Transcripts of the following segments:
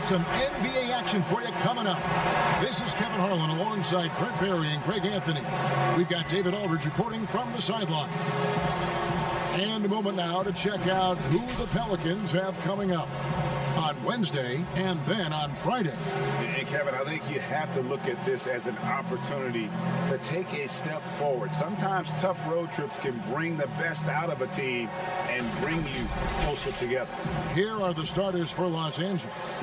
Some NBA action for you coming up. This is Kevin Harlan alongside Brent Barry and Greg Anthony. We've got David Aldridge reporting from the sideline. And a moment now to check out who the Pelicans have coming up on Wednesday and then on Friday. And Kevin, I think you have to look at this as an opportunity to take a step forward. Sometimes tough road trips can bring the best out of a team and bring you closer together. Here are the starters for Los Angeles.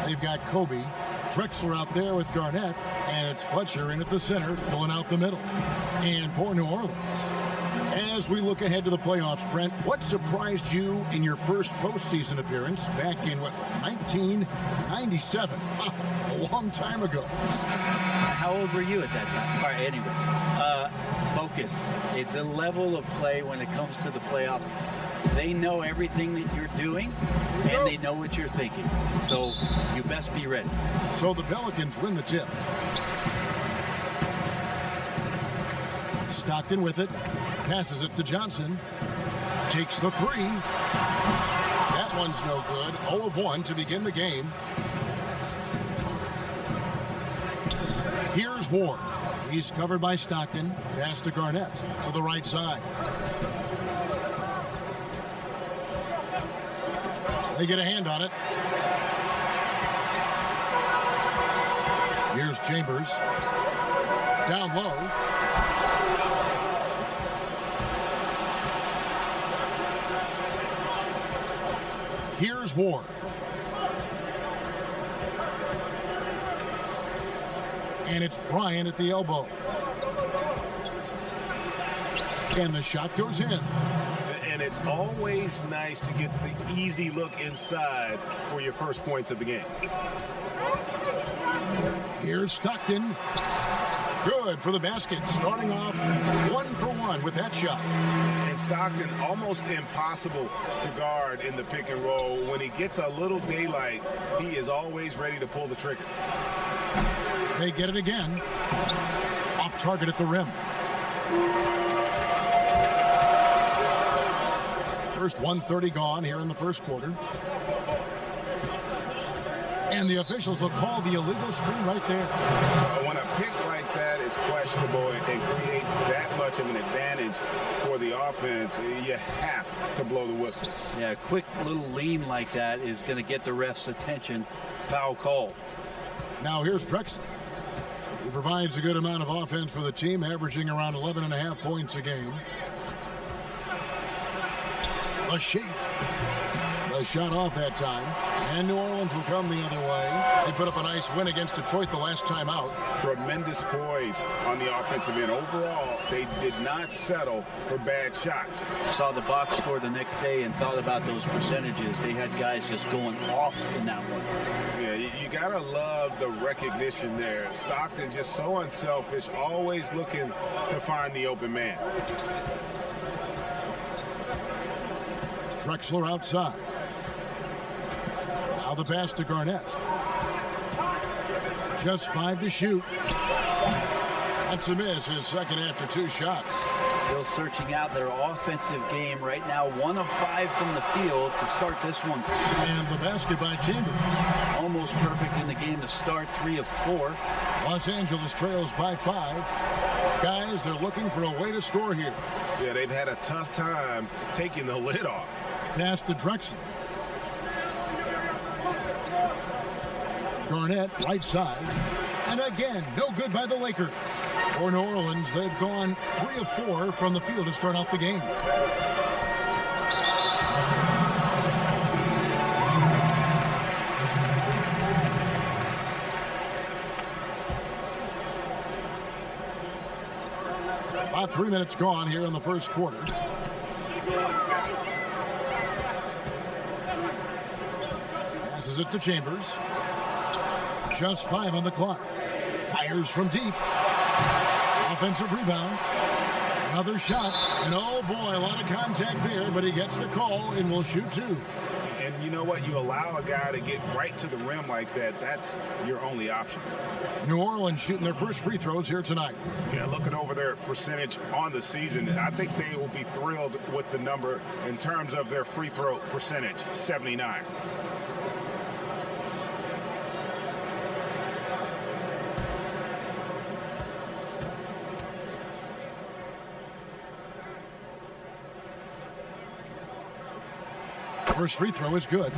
They've got Kobe, Drexler out there with Garnett, and it's Fletcher in at the center, filling out the middle. And for New Orleans, as we look ahead to the playoffs, Brent, what surprised you in your first postseason appearance back in, 1997? A long time ago. How old were you at that time? All right, anyway, focus. The level of play when it comes to the playoffs, they know everything that you're doing, and they know what you're thinking. So you best be ready. So the Pelicans win the tip. Stockton with it. Passes it to Johnson. Takes the three. That one's no good. 0 of 1 to begin the game. Here's Ward. He's covered by Stockton. Pass to Garnett to the right side. They get a hand on it. Here's Chambers. Down low. Here's Ward. And it's Bryant at the elbow. And the shot goes in. And it's always nice to get the easy look inside for your first points of the game. Here's Stockton. Good for the basket. Starting off 1 for 1 with that shot. And Stockton almost impossible to guard in the pick and roll. When he gets a little daylight, he is always ready to pull the trigger. They get it again. Off target at the rim. First 1:30 gone here in the first quarter. And the officials will call the illegal screen right there. When a pick like that is questionable and creates that much of an advantage for the offense, you have to blow the whistle. Yeah, a quick little lean like that is going to get the ref's attention. Foul call. Now here's Drexler. He provides a good amount of offense for the team, averaging around 11.5 points a game. A shake. A shot off that time. And New Orleans will come the other way. They put up a nice win against Detroit the last time out. Tremendous poise on the offensive end. Overall, they did not settle for bad shots. Saw the box score the next day and thought about those percentages. They had guys just going off in that one. Yeah, you gotta love the recognition there. Stockton just so unselfish, always looking to find the open man. Drexler outside. Now the pass to Garnett. Just 5 to shoot. That's a miss, his second after 2 shots. Still searching out their offensive game right now. 1 of 5 from the field to start this one. And the basket by Chambers. Almost perfect in the game to start. 3 of 4. Los Angeles trails by 5. Guys, they're looking for a way to score here. Yeah, they've had a tough time taking the lid off. Pass to Drexler. Garnett, right side. And again, no good by the Lakers. For New Orleans, they've gone 3 of 4 from the field to start out the game. About 3 minutes gone here in the first quarter. Passes it to Chambers. Just 5 on the clock. Fires from deep. Offensive rebound. Another shot. And oh boy, a lot of contact there, but he gets the call and will shoot 2. And you know what? You allow a guy to get right to the rim like that, that's your only option. New Orleans shooting their first free throws here tonight. Yeah, looking over their percentage on the season, I think they will be thrilled with the number in terms of their free throw percentage, 79. First free throw is good.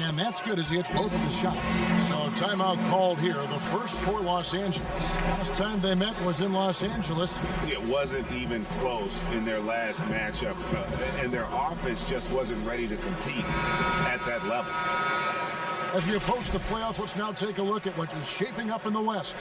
And that's good as he hits both of the shots. So timeout called here, the first for Los Angeles. Last time they met was in Los Angeles. It wasn't even close in their last matchup, and their offense just wasn't ready to compete at that level. As we approach the playoffs, let's now take a look at what is shaping up in the West.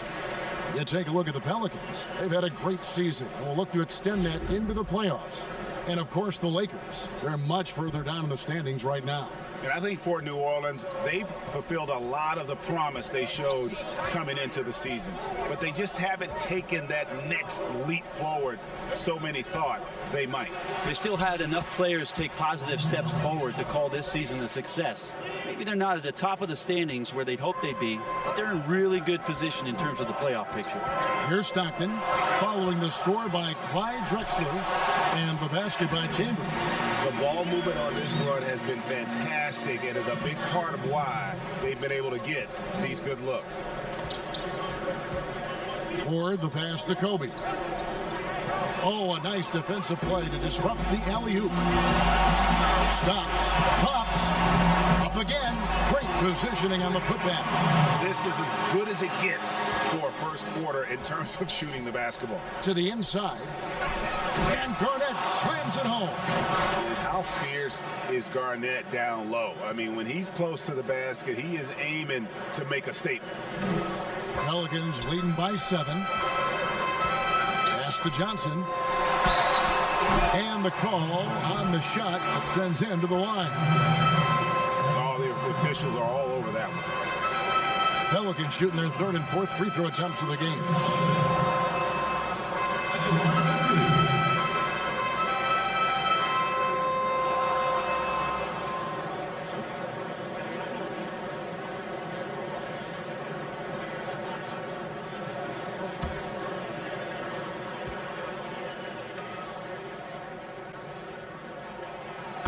You take a look at the Pelicans. They've had a great season, and will look to extend that into the playoffs. And, of course, the Lakers. They're much further down in the standings right now. And I think for New Orleans, they've fulfilled a lot of the promise they showed coming into the season. But they just haven't taken that next leap forward so many thought they might. They still had enough players take positive steps forward to call this season a success. Maybe they're not at the top of the standings where they'd hope they'd be, but they're in really good position in terms of the playoff picture. Here's Stockton, following the score by Clyde Drexler and the basket by Chambers. The ball movement on this run has been fantastic and is a big part of why they've been able to get these good looks. Or the pass to Kobe. Oh, a nice defensive play to disrupt the alley-oop. Stops, pops, up again. Great positioning on the putback. This is as good as it gets for a first quarter in terms of shooting the basketball. To the inside. And Garnett slams it home. And how fierce is Garnett down low? I mean, when he's close to the basket, he is aiming to make a statement. Pelicans leading by 7. Pass to Johnson. And the call on the shot that sends him to the line. All the officials are all over that one. Pelicans shooting their 3rd and 4th free throw attempts of the game.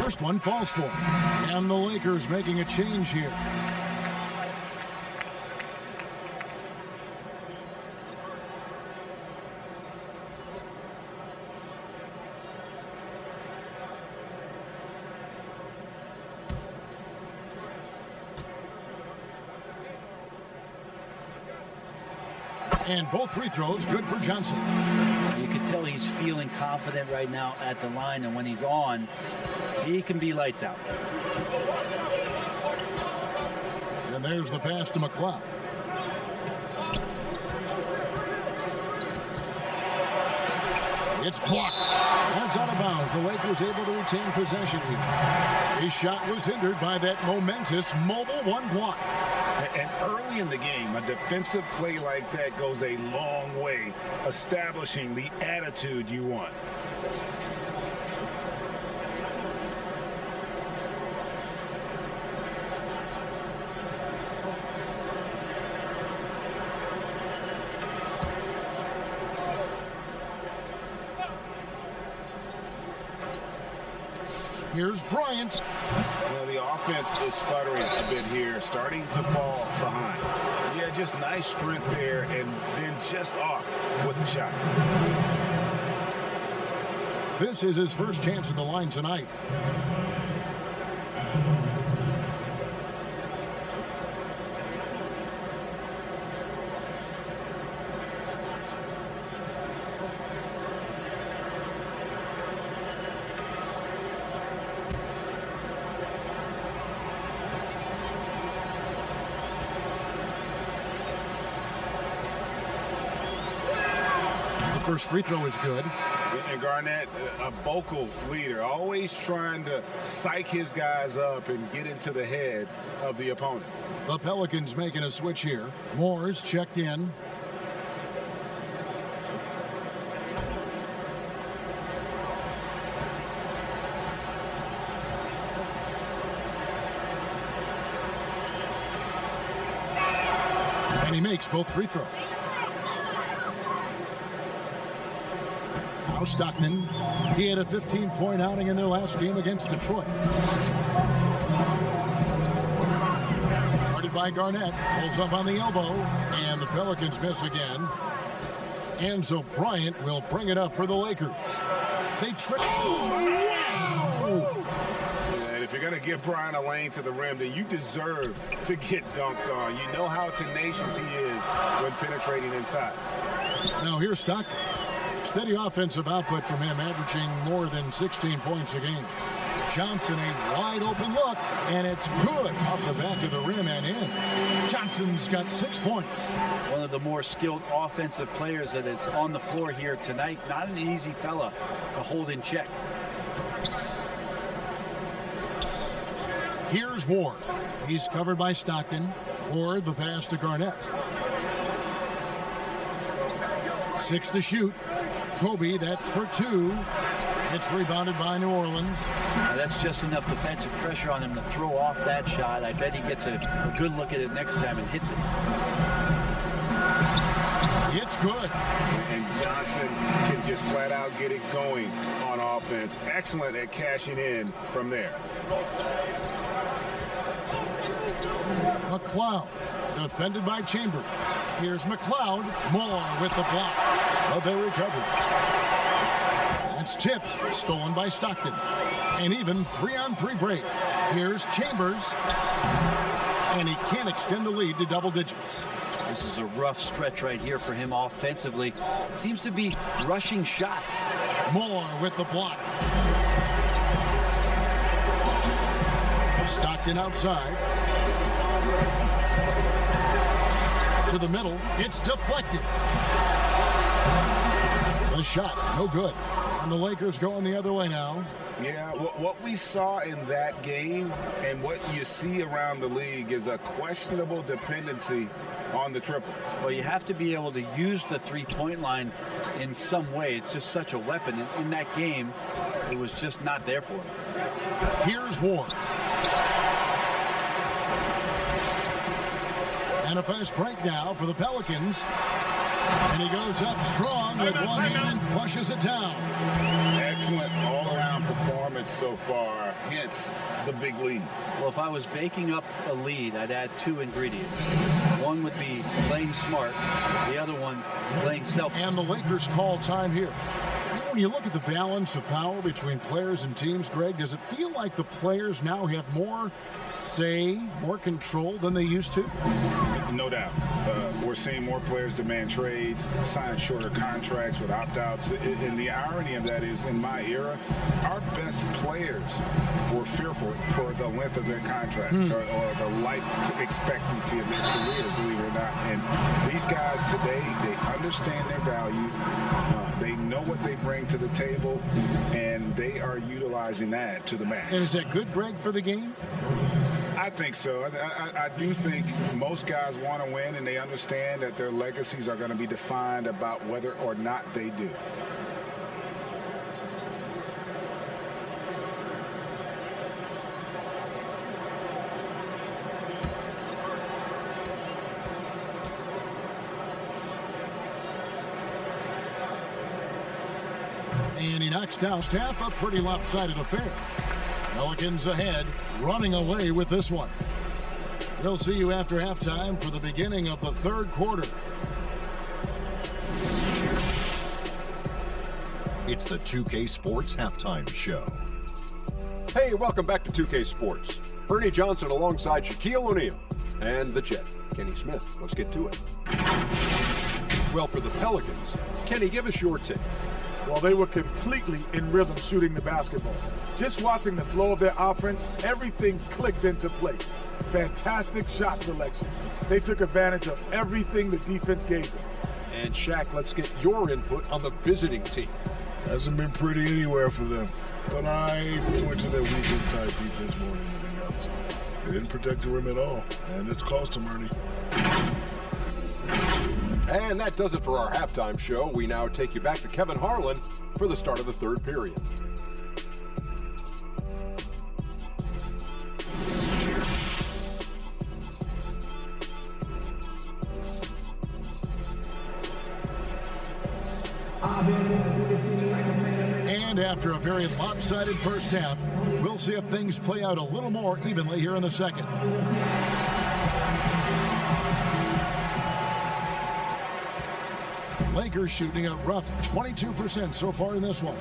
first one falls for him. And the Lakers making a change here. And both free throws good for Johnson. You can tell he's feeling confident right now at the line, and when he's on, he can be lights out. And there's the pass to McLeod. It's blocked. And it's out of bounds. The Lakers able to retain possession here. His shot was hindered by that momentous mobile one block. And early in the game, a defensive play like that goes a long way, establishing the attitude you want. Here's Bryant. Well, the offense is sputtering a bit here, starting to fall behind. Yeah, just nice strength there, and then just off with the shot. This is his first chance at the line tonight. First free throw is good. And Garnett, a vocal leader, always trying to psych his guys up and get into the head of the opponent. The Pelicans making a switch here. Moore's checked in. And he makes both free throws. Stockton. He had a 15-point outing in their last game against Detroit. Guarded by Garnett. Pulls up on the elbow. And the Pelicans miss again. And so Bryant will bring it up for the Lakers. They trip. And if you're going to give Bryant a lane to the rim, then you deserve to get dunked on. You know how tenacious he is when penetrating inside. Now here's Stockton. Steady offensive output from him, averaging more than 16 points a game. Johnson, a wide open look, and it's good off the back of the rim and in. Johnson's got 6 points. One of the more skilled offensive players that is on the floor here tonight. Not an easy fella to hold in check. Here's Ward. He's covered by Stockton. Ward, the pass to Garnett. 6 to shoot. Kobe, that's for 2. It's rebounded by New Orleans. Now that's just enough defensive pressure on him to throw off that shot. I bet he gets a good look at it next time and hits it. It's good. And Johnson can just flat out get it going on offense. Excellent at cashing in from there. McLeod, defended by Chambers. Here's McLeod. Moore with the block. But they recover it. That's tipped. Stolen by Stockton. And even 3-on-3 break. Here's Chambers. And he can't extend the lead to double digits. This is a rough stretch right here for him offensively. Seems to be rushing shots. Moore with the block. Stockton outside. To the middle. It's deflected. The shot, no good. And the Lakers going the other way now. Yeah, what we saw in that game and what you see around the league is a questionable dependency on the triple. Well, you have to be able to use the three-point line in some way. It's just such a weapon. In that game, it was just not there for him. Here's Ward. And a fast break now for the Pelicans. And he goes up strong with one hand and flushes it down. Excellent all-around performance so far, hence the big lead. Well, if I was baking up a lead, I'd add two ingredients. One would be playing smart, the other one playing selfish. And the Lakers call time here. When you look at the balance of power between players and teams, Greg, does it feel like the players now have more say, more control than they used to? No doubt. We're seeing more players demand trades, sign shorter contracts with opt-outs. And the irony of that is, in my era, our best players were fearful for the length of their contracts or the life expectancy of their careers, believe it or not. And these guys today, they understand their value. They know what they bring to the table, and they are utilizing that to the max. And is that good, Greg, for the game? I think so. I do think most guys want to win, and they understand that their legacies are going to be defined about whether or not they do. And he knocks down Staff, a pretty lopsided affair. Pelicans ahead, running away with this one. We'll see you after halftime for the beginning of the third quarter. It's the 2K Sports Halftime Show. Hey, welcome back to 2K Sports. Ernie Johnson alongside Shaquille O'Neal and the Jet, Kenny Smith. Let's get to it. Well, for the Pelicans, Kenny, give us your take. Well, they were completely in rhythm shooting the basketball. Just watching the flow of their offense, everything clicked into place. Fantastic shot selection. They took advantage of everything the defense gave them. And Shaq, let's get your input on the visiting team. Hasn't been pretty anywhere for them, but I point to their weak inside defense more than anything else. They didn't protect the rim at all, and it's cost them, Ernie. And that does it for our halftime show. We now take you back to Kevin Harlan for the start of the third period. And after a very lopsided first half, we'll see if things play out a little more evenly here in the second. Lakers shooting a rough 22% so far in this one.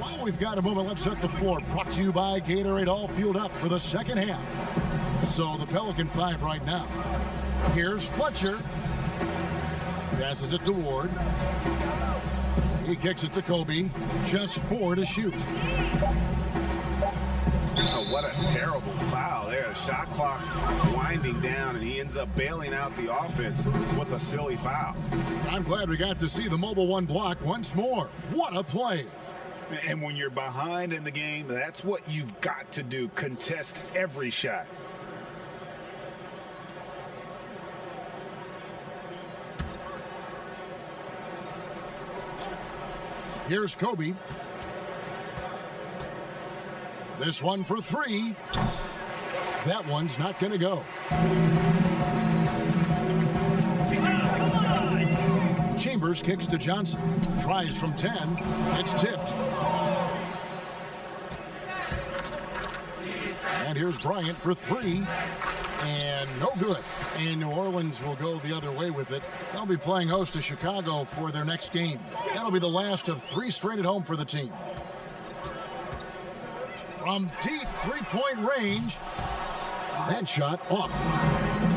While we've got a moment, let's set the floor. Brought to you by Gatorade, all fueled up for the second half. So the Pelican 5 right now. Here's Fletcher. Passes it to Ward. He kicks it to Kobe. Just 4 to shoot. Oh, what a terrible foul there. The shot clock winding down, and he ends up bailing out the offense with a silly foul. I'm glad we got to see the mobile one block once more. What a play. And when you're behind in the game, that's what you've got to do. Contest every shot. Here's Kobe. This one for 3. That one's not going to go. Chambers kicks to Johnson. Tries from 10. It's tipped. And here's Bryant for 3. And no good. And New Orleans will go the other way with it. They'll be playing host to Chicago for their next game. That'll be the last of 3 straight at home for the team. From deep three-point range, that shot off.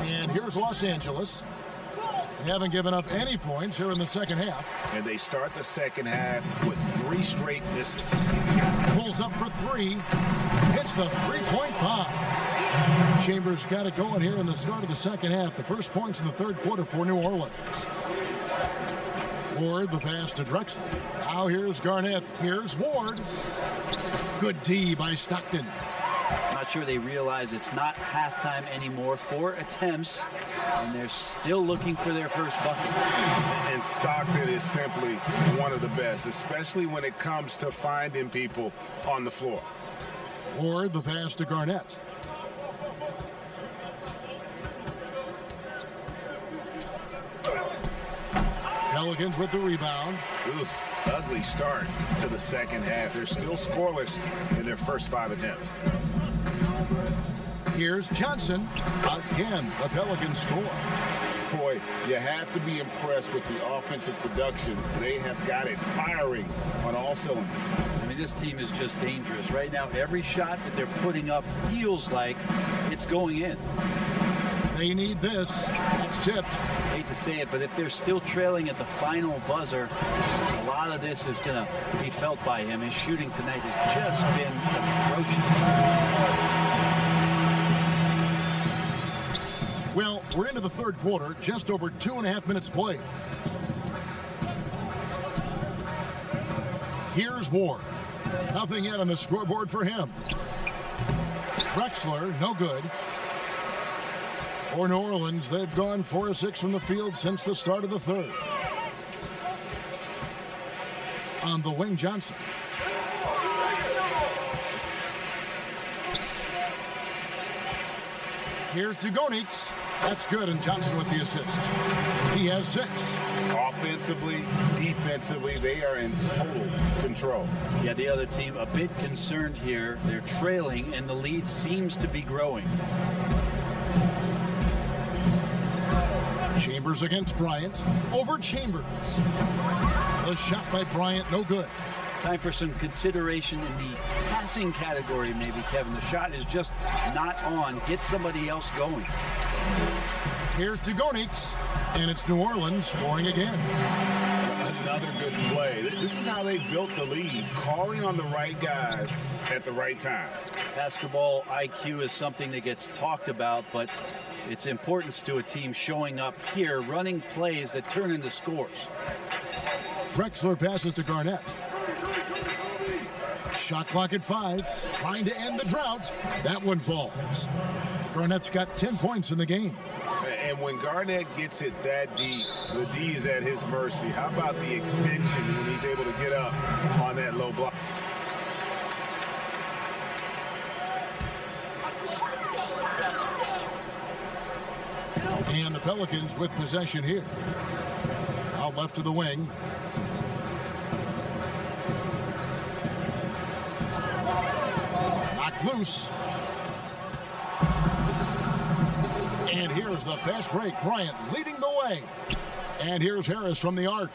And here's Los Angeles. They haven't given up any points here in the second half. And they start the second half with 3 straight misses. Pulls up for 3. Hits the three-point bomb. Chambers got it going here in the start of the second half. The first points in the third quarter for New Orleans. Ward, the pass to Drexler. Now here's Garnett. Here's Ward. Good D by Stockton. Not sure they realize it's not halftime anymore. 4 attempts, and they're still looking for their first bucket. And Stockton is simply one of the best, especially when it comes to finding people on the floor. Ward, the pass to Garnett. Pelicans with the rebound. Oof, ugly start to the second half. They're still scoreless in their first 5 attempts. Here's Johnson. Again, the Pelicans score. Boy, you have to be impressed with the offensive production. They have got it firing on all cylinders. I mean, this team is just dangerous. Right now, every shot that they're putting up feels like it's going in. They need this. It's tipped. I hate to say it, but if they're still trailing at the final buzzer, a lot of this is going to be felt by him. His shooting tonight has just been atrocious. Well, we're into the third quarter, just over 2.5 minutes played. Here's Ward. Nothing yet on the scoreboard for him. Drexler, no good. For New Orleans, they've gone 4 of 6 from the field since the start of the third. On the wing, Johnson. Here's Dugonix. That's good, and Johnson with the assist. He has 6. Offensively, defensively, they are in total control. Yeah, the other team a bit concerned here. They're trailing, and the lead seems to be growing. Chambers against Bryant. Over Chambers. The shot by Bryant, no good. Time for some consideration in the passing category, maybe, Kevin. The shot is just not on. Get somebody else going. Here's Dugonix, and it's New Orleans scoring again. Another good play. This is how they built the lead, calling on the right guys at the right time. Basketball IQ is something that gets talked about, but its importance to a team showing up here, running plays that turn into scores. Drexler passes to Garnett. Shot clock at 5, trying to end the drought. That one falls. Garnett's got 10 points in the game. And when Garnett gets it that deep, the D is at his mercy. How about the extension when he's able to get up on that low block? And the Pelicans with possession here. Out left to the wing. Knocked loose. And here's the fast break. Bryant leading the way. And here's Harris from the arc.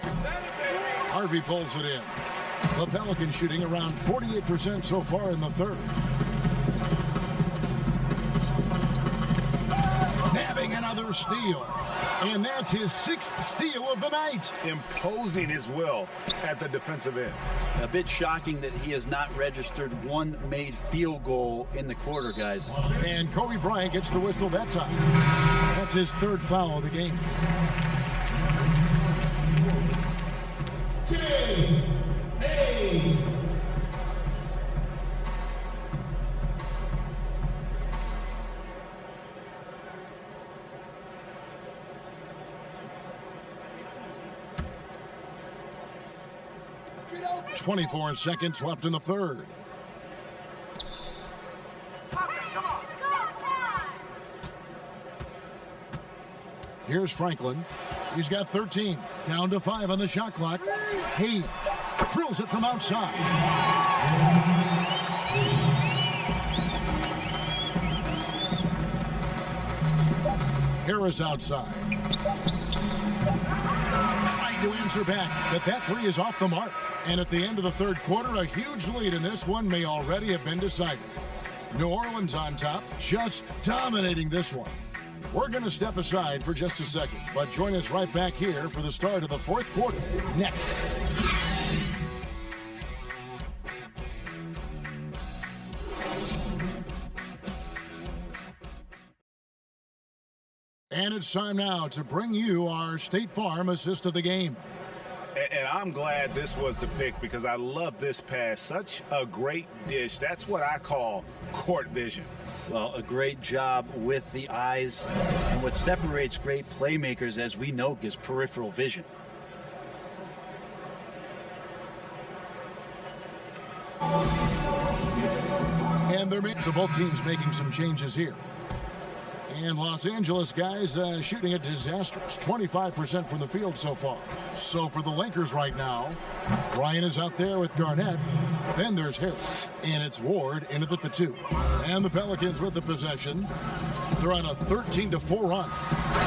Harvey pulls it in. The Pelicans shooting around 48% so far in the third. Nabbing another steal. And that's his 6th steal of the night. Imposing his will at the defensive end. A bit shocking that he has not registered one made field goal in the quarter, guys. And Kobe Bryant gets the whistle that time. That's his 3rd foul of the game. Hey. 24 seconds left in the third. Here's Franklin. He's got 13. Down to 5 on the shot clock. He drills it from outside. Harris outside. Trying to answer back, but that 3 is off the mark. And at the end of the third quarter, a huge lead in this one may already have been decided. New Orleans on top, just dominating this one. We're going to step aside for just a second, but join us right back here for the start of the fourth quarter next. And it's time now to bring you our State Farm assist of the game. And I'm glad this was the pick because I love this pass. Such a great dish. That's what I call court vision. Well, a great job with the eyes. And what separates great playmakers, as we know, is peripheral vision. And they're both teams making some changes here. And Los Angeles guys shooting a disastrous 25% from the field so far. So for the Lakers right now, Bryant is out there with Garnett. Then there's Harris, and it's Ward in at the 2. And the Pelicans with the possession. They're on a 13-4 run.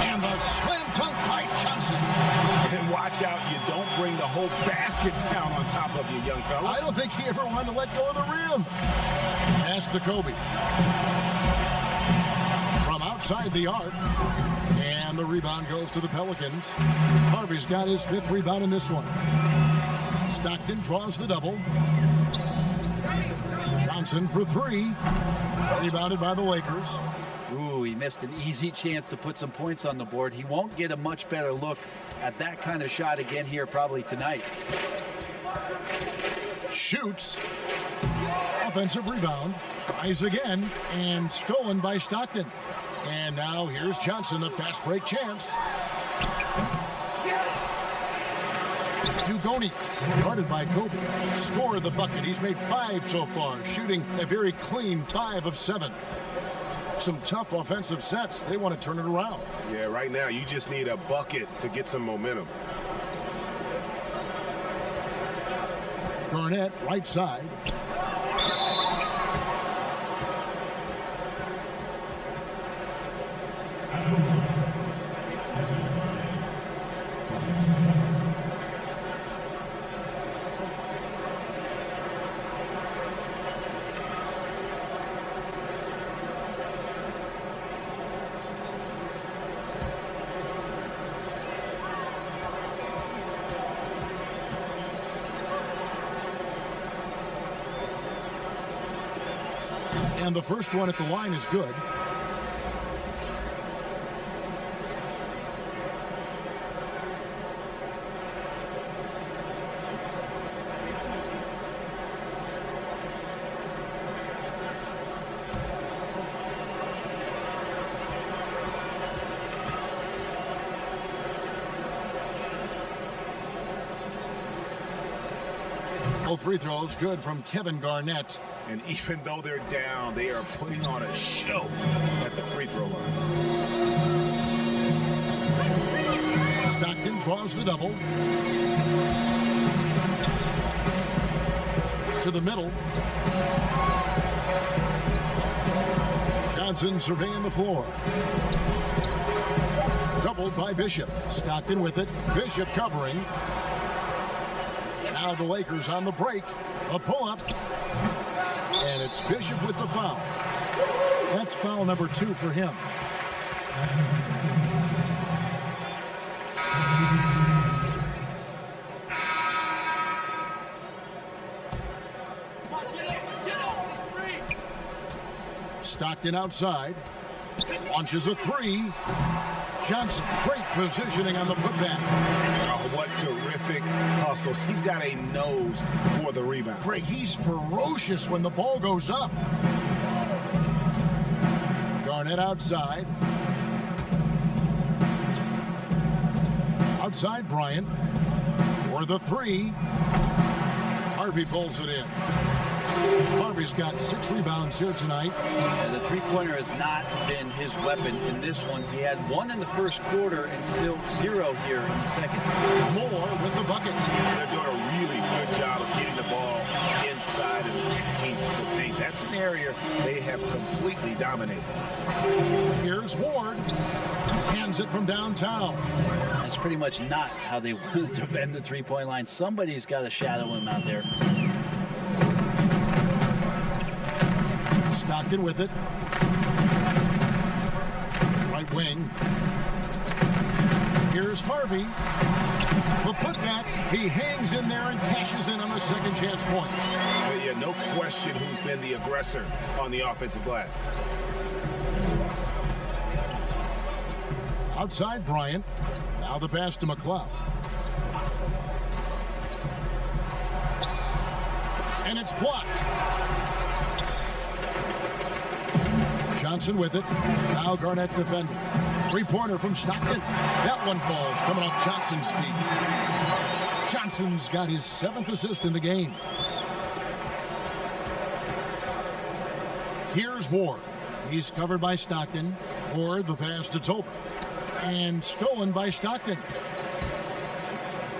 And the slam dunk by Johnson. And watch out, you don't bring the whole basket down on top of you, young fella. I don't think he ever wanted to let go of the rim. Pass to Kobe. From outside the arc. And the rebound goes to the Pelicans. Harvey's got his 5th rebound in this one. Stockton draws the double. Johnson for 3. Rebounded by the Lakers. Ooh, he missed an easy chance to put some points on the board. He won't get a much better look at that kind of shot again here probably tonight. Shoots. Offensive rebound. Tries again. And stolen by Stockton. And now here's Johnson, the fast break chance. Dugonis, guarded by Kobe, scored the bucket. He's made 5 so far, shooting a very clean 5 of 7. Some tough offensive sets. They want to turn it around. Yeah, right now you just need a bucket to get some momentum. Garnett, right side. And the first one at the line is good. Both free throws good from Kevin Garnett. And even though they're down, they are putting on a show at the free throw line. Stockton draws the double. To the middle. Johnson surveying the floor. Doubled by Bishop. Stockton with it. Bishop covering. Now the Lakers on the break. A pull-up. And it's Bishop with the foul. That's foul number 2 for him. Stockton outside. Launches a 3. Johnson, great positioning on the putback. Oh, what terrific hustle. He's got a nose for the rebound. Great, he's ferocious when the ball goes up. Garnett outside. Outside Bryant. For the 3. Harvey pulls it in. Harvey's got 6 rebounds here tonight. Yeah, the three-pointer has not been his weapon in this one. He had 1 in the first quarter and still 0 here in the second. Moore with the bucket. They're doing a really good job of getting the ball inside and attacking the paint. That's an area they have completely dominated. Here's Ward. Hands it from downtown. That's pretty much not how they wanted to defend the three-point line. Somebody's got to shadow him out there. Stockton with it. Right wing. Here's Harvey. The putback. He hangs in there and cashes in on the second chance points. Yeah, no question who's been the aggressor on the offensive glass. Outside Bryant. Now the pass to McLeod. And it's blocked. Johnson with it. Now Garnett defending. Three-pointer from Stockton. That one falls, coming off Johnson's feet. Johnson's got his 7th assist in the game. Here's Ward. He's covered by Stockton. Or the pass to Tolbert. And stolen by Stockton.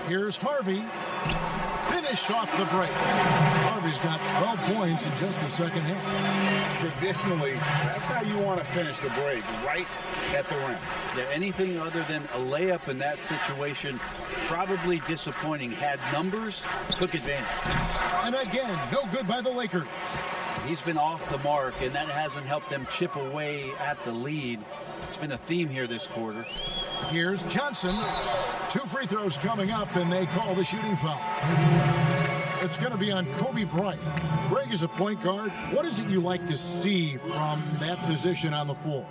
Here's Harvey. Finish off the break. Harvey's got 12 points in just the second half. Traditionally, that's how you want to finish the break, right at the rim. Yeah, anything other than a layup in that situation, probably disappointing. Had numbers, took advantage. And again, no good by the Lakers. He's been off the mark, and that hasn't helped them chip away at the lead. It's been a theme here this quarter. Here's Johnson. 2 free throws coming up, and they call the shooting foul. It's going to be on Kobe Bryant. Greg is a point guard. What is it you like to see from that position on the floor?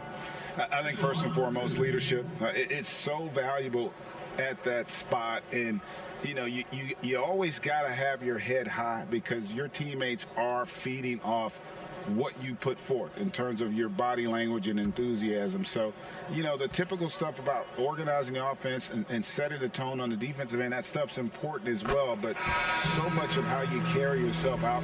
I think first and foremost, leadership. It's so valuable at that spot, and you always got to have your head high because your teammates are feeding off what you put forth in terms of your body language and enthusiasm. So, the typical stuff about organizing the offense and setting the tone on the defensive end, that stuff's important as well, but so much of how you carry yourself out.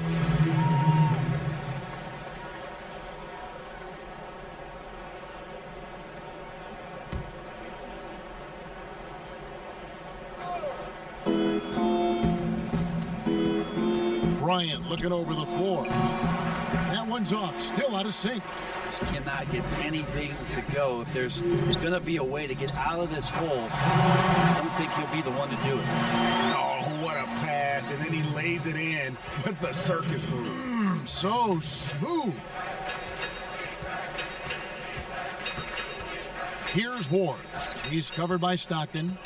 Bryant looking over the floor. That one's off, still out of sync. Just cannot get anything to go. If there's going to be a way to get out of this hole, I don't think he'll be the one to do it. Oh, what a pass, and then he lays it in with the circus move. So smooth. Here's Ward. He's covered by Stockton.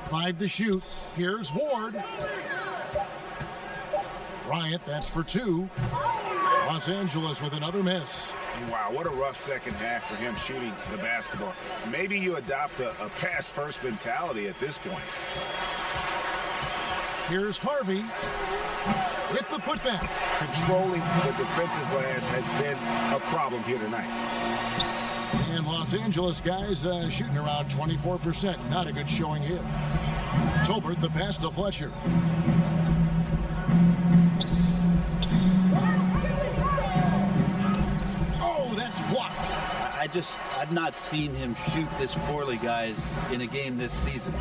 Five to shoot. Here's Ward. Bryant, that's for 2. Los Angeles with another miss. Wow, what a rough second half for him shooting the basketball. Maybe you adopt a pass-first mentality at this point. Here's Harvey with the putback. Controlling the defensive glass has been a problem here tonight. And Los Angeles guys shooting around 24%. Not a good showing here. Tolbert, the pass to Fletcher. Oh, that's blocked. I've not seen him shoot this poorly, guys, in a game this season.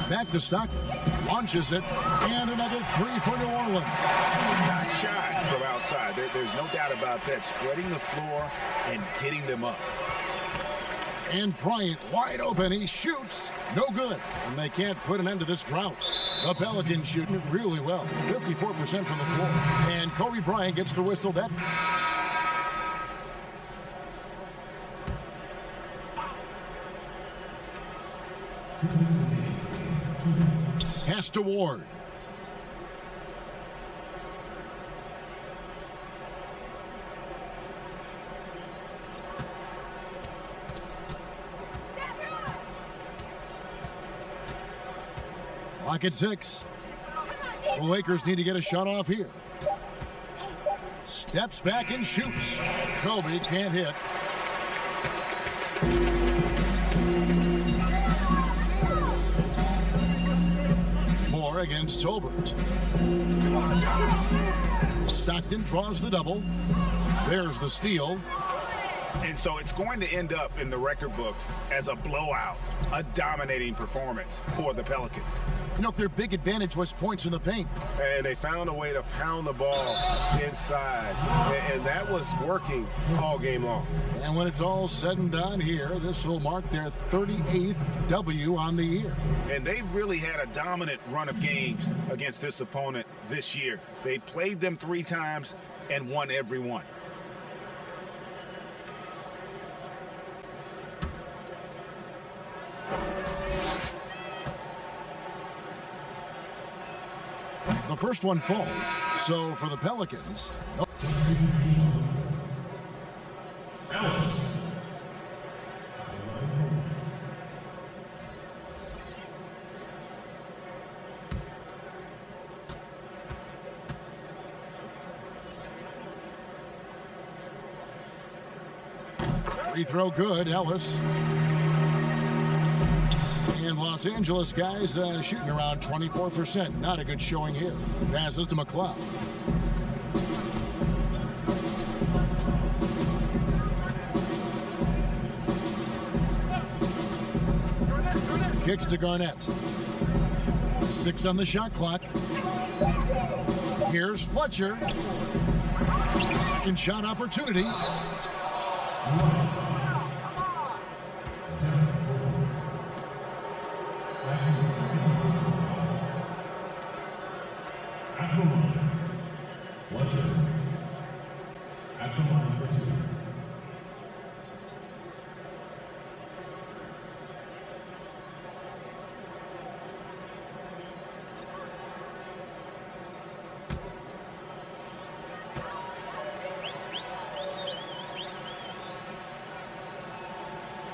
Back to Stockton. Launches it. And another 3 for New Orleans. Not shy from outside. There's no doubt about that. Spreading the floor and getting them up. And Bryant wide open. He shoots. No good. And they can't put an end to this drought. The Pelicans shooting it really well. 54% from the floor. And Kobe Bryant gets the whistle. That pass to Ward. Clock at 6. The Lakers need to get a shot off here. Steps back and shoots. Kobe can't hit. Moore against Tolbert. Stockton draws the double. There's the steal. And so it's going to end up in the record books as a blowout, a dominating performance for the Pelicans. Their big advantage was points in the paint. And they found a way to pound the ball inside. And that was working all game long. And when it's all said and done here, this will mark their 38th W on the year. And they really had a dominant run of games against this opponent this year. They played them 3 times and won every one. The first one falls. So for the Pelicans. Free throw good, Ellis. And Los Angeles guys shooting around 24%. Not a good showing here. Passes to McLeod. Kicks to Garnett. 6 on the shot clock. Here's Fletcher. Second shot opportunity.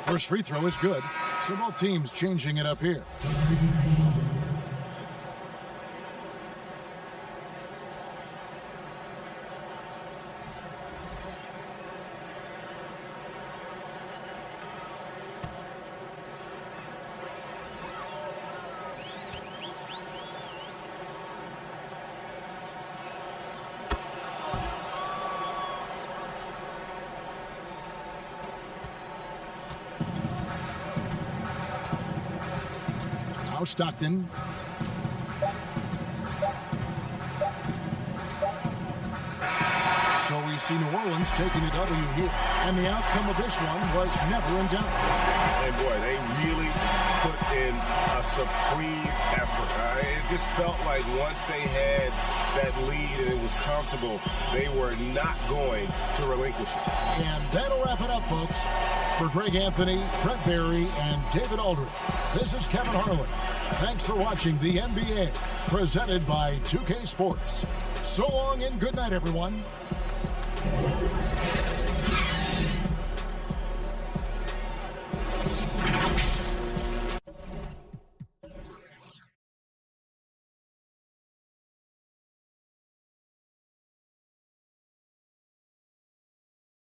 First free throw is good. So both teams changing it up here. Stockton. So we see New Orleans taking the W here. And the outcome of this one was never in doubt. And boy, they really put in a supreme effort. It just felt like once they had that lead and it was comfortable, they were not going to relinquish it. And that'll wrap it up, folks. For Greg Anthony, Brett Barry, and David Aldridge, this is Kevin Harlan. Thanks for watching the NBA, presented by 2K Sports. So long and good night, everyone.